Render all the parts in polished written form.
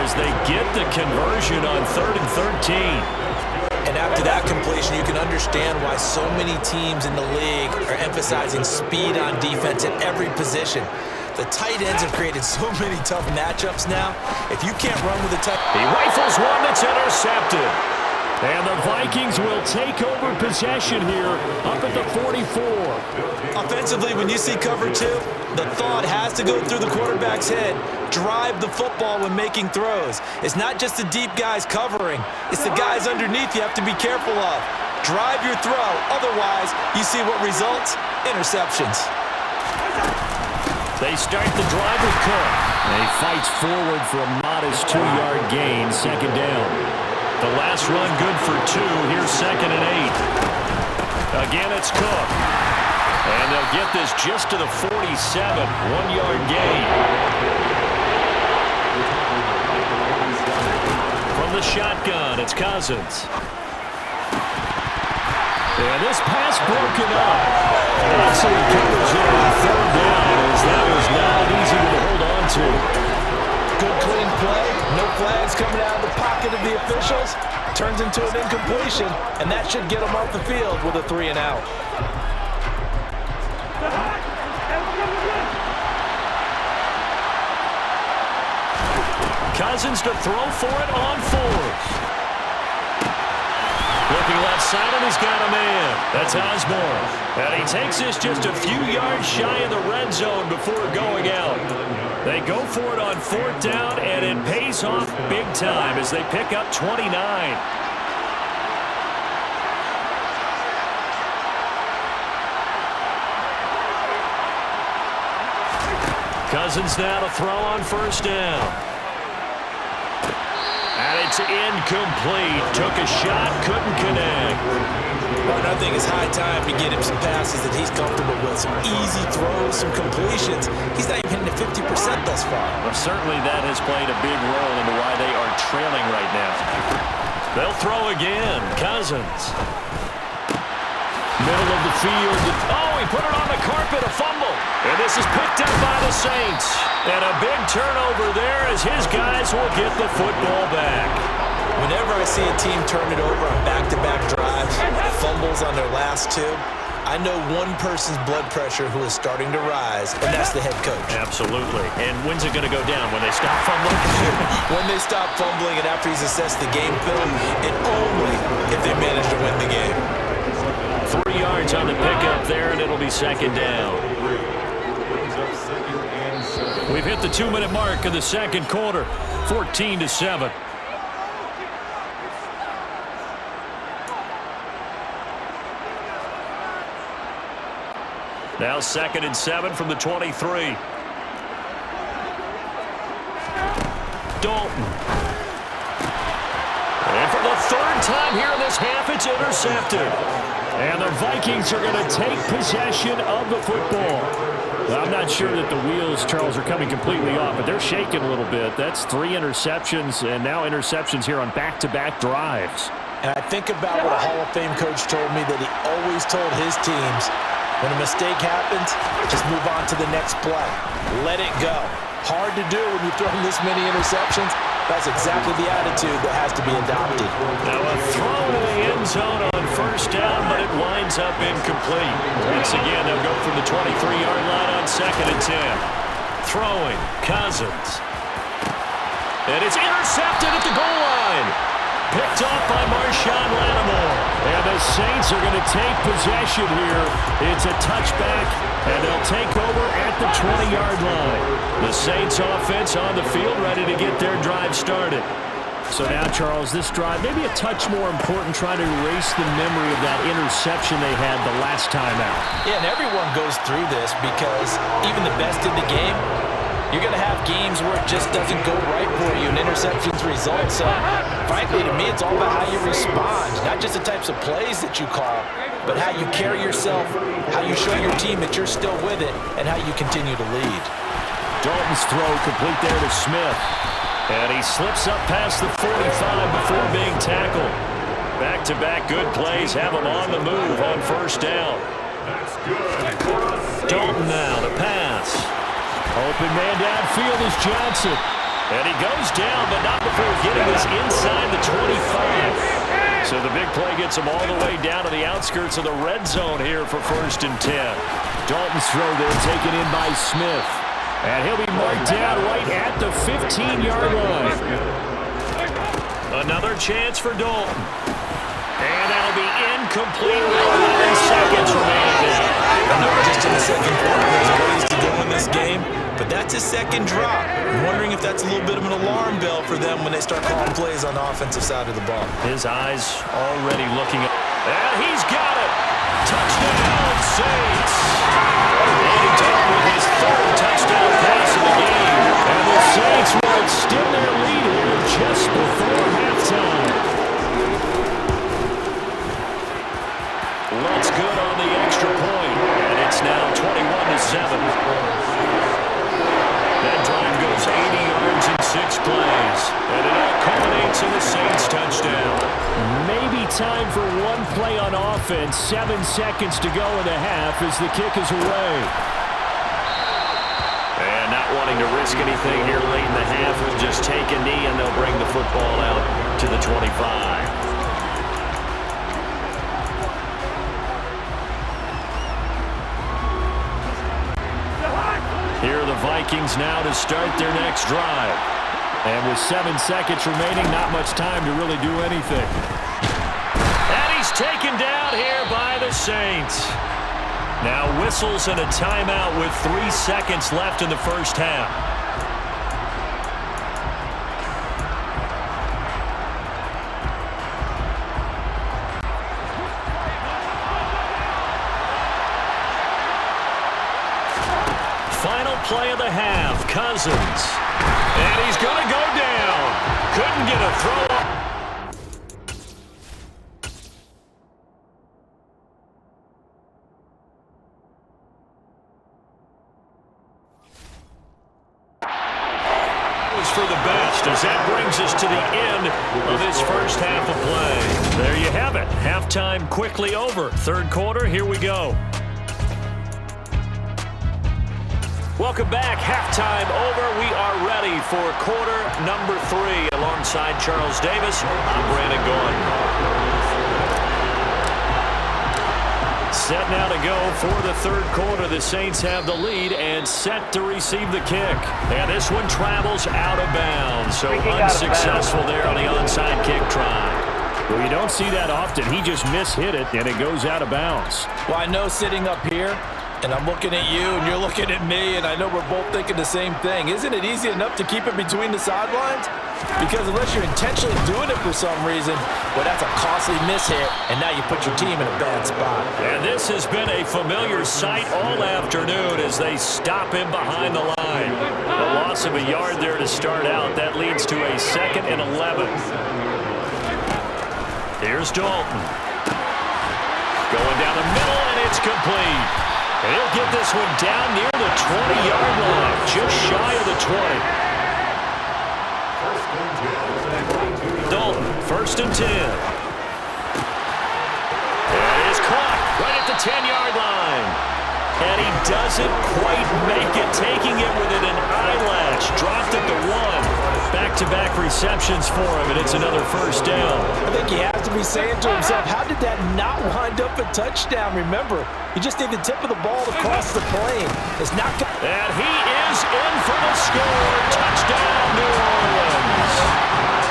as they get the conversion on 3rd and 13. And after that completion, you can understand why so many teams in the league are emphasizing speed on defense at every position. The tight ends have created so many tough matchups now. If you can't run with a tight... He rifles one that's intercepted. And the Vikings will take over possession here up at the 44. Offensively, when you see cover two, the thought has to go through the quarterback's head. Drive the football when making throws. It's not just the deep guys covering. It's the guys underneath you have to be careful of. Drive your throw. Otherwise, you see what results? Interceptions. They start the drive with Cook. And he fights forward for a modest 2-yard gain, 2nd down. The last run good for 2. Here's 2nd and 8. Again, it's Cook. And they'll get this just to the 47. 1-yard gain. From the shotgun, it's Cousins. And this pass broken up. Actually covers it on 3rd down as that was not easy to hold on to. Good clean play. No flags coming out of the pocket of the officials. Turns into an incompletion, and that should get them off the field with a 3 and out. Cousins to throw for it on 4th. Looking left side, and he's got a man. That's Osborne. And he takes this just a few yards shy of the red zone before going out. They go for it on 4th down, and it pays off big time as they pick up 29. Cousins now to throw on 1st down. And it's incomplete. Took a shot, couldn't connect. Well, I think it's high time to get him some passes that he's comfortable with. Some easy throws, some completions. He's not even hitting the 50% thus far. Well, certainly that has played a big role into why they are trailing right now. They'll throw again. Cousins. Middle of the field. Oh, he put it on the carpet, a fumble. And this is picked up by the Saints. And a big turnover there as his guys will get the football back. Whenever I see a team turn it over on back-to-back drives, fumbles on their last 2, I know one person's blood pressure who is starting to rise, and that's the head coach. Absolutely. And when's it going to go down? When they stop fumbling? When they stop fumbling and after he's assessed the game film, and only if they manage to win the game. 3 yards on the pickup there, and it'll be 2nd down. We've hit the 2-minute mark of the 2nd quarter, 14-7. Now 2nd and 7 from the 23. Dalton. And for the 3rd time here in this half, it's intercepted. And the Vikings are going to take possession of the football. Well, I'm not sure that the wheels, Charles, are coming completely off, but they're shaking a little bit. That's 3 interceptions, and now interceptions here on back-to-back drives. And I think about what a Hall of Fame coach told me that he always told his teams, when a mistake happens, just move on to the next play. Let it go. Hard to do when you've thrown this many interceptions. That's exactly the attitude that has to be adopted. Now a throw to the end zone on 1st down, but it winds up incomplete. Once again, they'll go from the 23-yard line on 2nd and 10. Throwing, Cousins. And it's intercepted at the goal line. Picked off by Marshawn Lattimore. And the Saints are going to take possession here. It's a touchback, and they'll take over at the 20-yard line. The Saints offense on the field ready to get their drive started. So now, Charles, this drive maybe a touch more important, trying to erase the memory of that interception they had the last time out. Yeah, and everyone goes through this because even the best in the game, you're going to have games where it just doesn't go right for you, and interceptions result. So, frankly, to me, it's all about how you respond, not just the types of plays that you call, but how you carry yourself, how you show your team that you're still with it, and how you continue to lead. Dalton's throw complete there to Smith. And he slips up past the 45 before being tackled. Back-to-back good plays have him on the move on 1st down. Dalton now to pass. Open man downfield is Johnson. And he goes down, but not before getting this inside the 25. So the big play gets him all the way down to the outskirts of the red zone here for 1st and 10. Dalton's throw there taken in by Smith. And he'll be marked down right at the 15-yard line. Another chance for Dalton. And that'll be incomplete with 11 seconds remaining. I know just in the second quarter there's ways to go in this game, but that's his second drop. I'm wondering if that's a little bit of an alarm bell for them when they start calling plays on the offensive side of the ball. His eyes already looking up. And he's got it. Touchdown, Saints. And he took with his 3rd touchdown pass of the game. And the Saints will extend their lead here just before halftime. Looks good on the extra point. And it's now 21-7. That drive goes 80 yards in 6 plays. And it all culminates in the Saints touchdown. Maybe time for one play on offense. 7 seconds to go in the half as the kick is away. And not wanting to risk anything here late in the half, will just take a knee and they'll bring the football out to the 25. Here are the Vikings now to start their next drive. And with 7 seconds remaining, not much time to really do anything. And he's taken down here by the Saints. Now whistles and a timeout with 3 seconds left in the first half. Final play of the half, Cousins. And he's going to go down. Couldn't get a throw up. For the best as that brings us to the end of this first half of play. There you have it. Halftime quickly over. 3rd quarter, here we go. Welcome back. Halftime over. We are ready for quarter number 3. Alongside Charles Davis, I'm Brandon Gordon. Set now to go for the 3rd quarter. The Saints have the lead and set to receive the kick. And this one travels out of bounds. So unsuccessful there on the onside kick try. Well, you don't see that often. He just mishit it, and it goes out of bounds. Well, I know sitting up here, and I'm looking at you, and you're looking at me, and I know we're both thinking the same thing. Isn't it easy enough to keep it between the sidelines? Because unless you're intentionally doing it for some reason, well, that's a costly mishit, and now you put your team in a bad spot. And this has been a familiar sight all afternoon as they stop him behind the line. A loss of a yard there to start out. That leads to a 2nd and 11. Here's Dalton. Going down the middle, and it's complete. And he'll get this one down near the 20-yard line, just shy of the 20. Dalton, 1st and 10. And is caught right at the 10-yard line. And he doesn't quite make it, taking it within an eyelash. Dropped at the 1. Back-to-back receptions for him, and it's another 1st down. I think he has to be saying to himself, how did that not wind up a touchdown? Remember, you just need the tip of the ball to cross the plane. It's not going. And he is in for the score. Touchdown, New Orleans.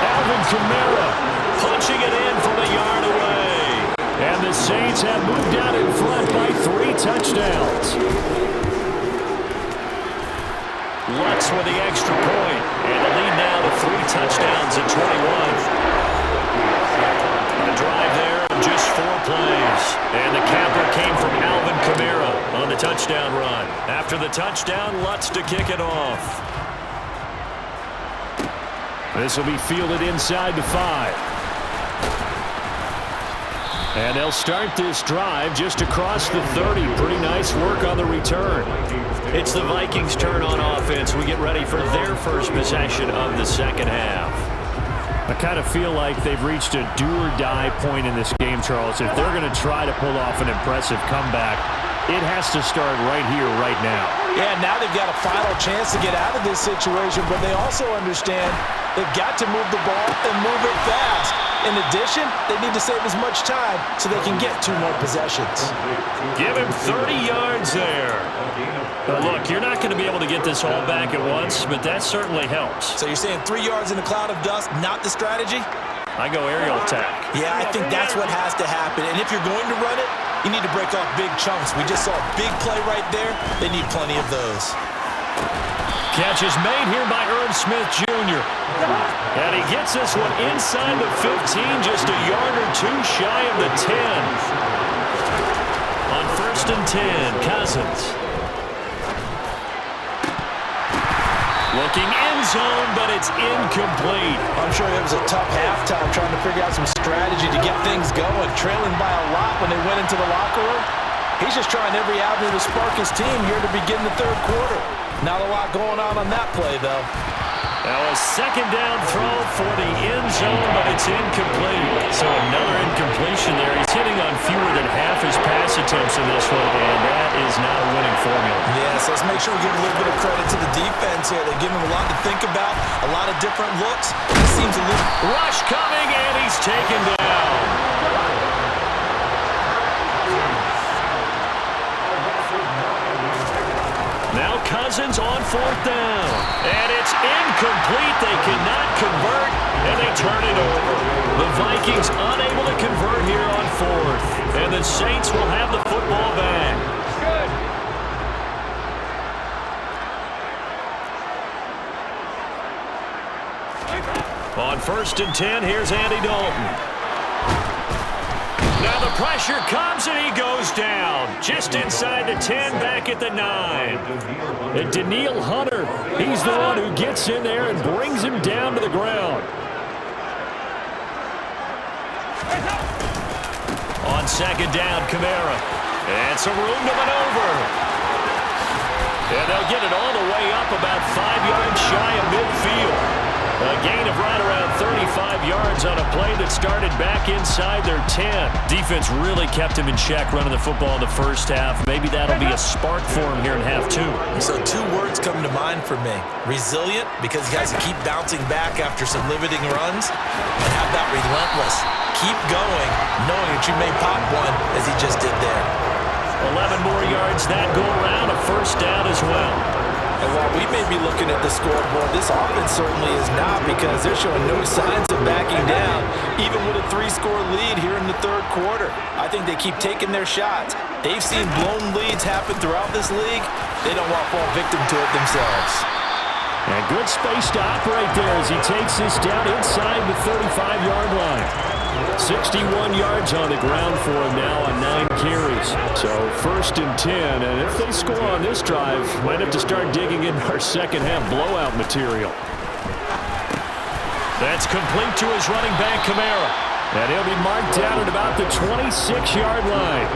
Alvin Kamara punching it in from a yard away. And the Saints have moved out in front by 3 touchdowns. Lutz with the extra point. And the lead now to 3 touchdowns at 21. A drive there of just 4 plays. And the capper came from Alvin Kamara on the touchdown run. After the touchdown, Lutz to kick it off. This will be fielded inside the 5. And they'll start this drive just across the 30. Pretty nice work on the return. It's the Vikings' turn on offense. We get ready for their first possession of the second half. I kind of feel like they've reached a do-or-die point in this game, Charles. If they're going to try to pull off an impressive comeback, it has to start right here, right now. Yeah, now they've got a final chance to get out of this situation, but they also understand they've got to move the ball and move it fast. In addition, they need to save as much time so they can get 2 more possessions. Give him 30 yards there. But look, you're not going to be able to get this all back at once, but that certainly helps. So you're saying 3 yards in a cloud of dust, not the strategy? I go aerial attack. Yeah, I think that's what has to happen. And if you're going to run it, you need to break off big chunks. We just saw a big play right there. They need plenty of those. Catch is made here by Irv Smith Jr. And he gets this one inside the 15, just a yard or 2 shy of the 10. On 1st and 10, Cousins. Looking end zone, but it's incomplete. I'm sure it was a tough halftime trying to figure out some strategy to get things going. Trailing by a lot when they went into the locker room. He's just trying every avenue to spark his team here to begin the 3rd quarter. Not a lot going on that play, though. Now a 2nd down throw for the end zone, but it's incomplete. So another incompletion there. He's hitting on fewer than half his pass attempts in this one, and that is not a winning formula. Yes, let's make sure we give a little bit of credit to the defense here. They give him a lot to think about, a lot of different looks. It seems a little... Rush coming, and he's taken down. Now Cousins on 4th down. And it's incomplete. They cannot convert, and they turn it over. The Vikings unable to convert here on 4th. And the Saints will have the football back. On 1st and 10, here's Andy Dalton. Now the pressure comes, and he goes down. Just inside the 10, back at the 9. And Daniil Hunter, he's the one who gets in there and brings him down to the ground. On 2nd down, Kamara. And some room to maneuver. And they'll get it all the way up about 5 yards shy of midfield. A gain of right around 35 yards on a play that started back inside their 10. Defense really kept him in check running the football in the 1st half. Maybe that'll be a spark for him here in half 2. So 2 words come to mind for me. Resilient, because he has to keep bouncing back after some limiting runs. And how about relentless? Keep going, knowing that you may pop one, as he just did there. 11 more yards that go around, a 1st down as well. And while we may be looking at the scoreboard, this offense certainly is not, because they're showing no signs of backing down, even with a 3-score lead here in the 3rd quarter. I think they keep taking their shots. They've seen blown leads happen throughout this league. They don't want to fall victim to it themselves. And good space to operate there as he takes this down inside the 35-yard line. 61 yards on the ground for him now on 9 carries. So 1st and 10, and if they score on this drive, might have to start digging in our 2nd half blowout material. That's complete to his running back, Kamara. And he'll be marked down at about the 26-yard line.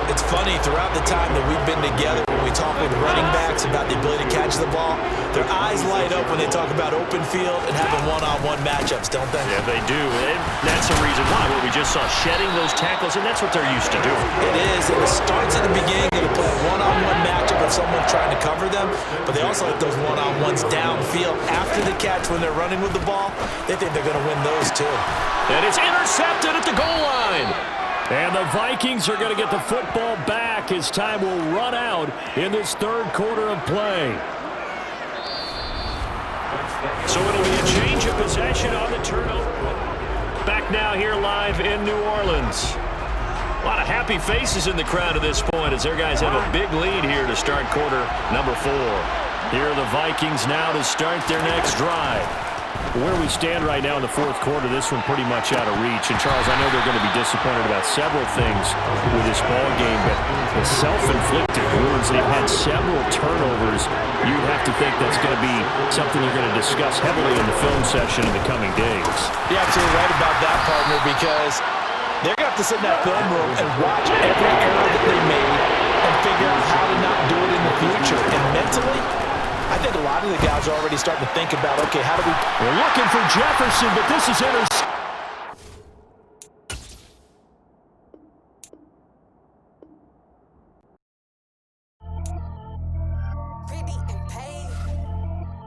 It's funny, throughout the time that we've been together, when we talk with running backs about the ability to catch the ball, their eyes light up when they talk about open field and having one-on-one matchups, don't they? Yeah, they do. And that's the reason why. What we just saw, shedding those tackles, and that's what they're used to doing. It is, and it starts at the beginning. They're going to play a one-on-one matchup of someone trying to cover them, but they also like those one-on-ones downfield after the catch when they're running with the ball. They think they're going to win those too. And it's intercepted at the goal line. And the Vikings are going to get the football back as time will run out in this 3rd quarter of play. So it'll be a change of possession on the turnover. Back now here live in New Orleans. A lot of happy faces in the crowd at this point as their guys have a big lead here to start quarter number 4. Here are the Vikings now to start their next drive. Where we stand right now in the 4th quarter, this one pretty much out of reach. And, Charles, I know they're going to be disappointed about several things with this ball game, but the self-inflicted wounds, they've had several turnovers. You'd have to think that's going to be something you're going to discuss heavily in the film session in the coming days. You're absolutely right about that, partner, because they're going to have to sit in that film room and watch every error that they made and figure out how to not do it in the future. And mentally, I think a lot of the guys are already starting to think about, okay, how do we... We're looking for Jefferson, but this is intercepted.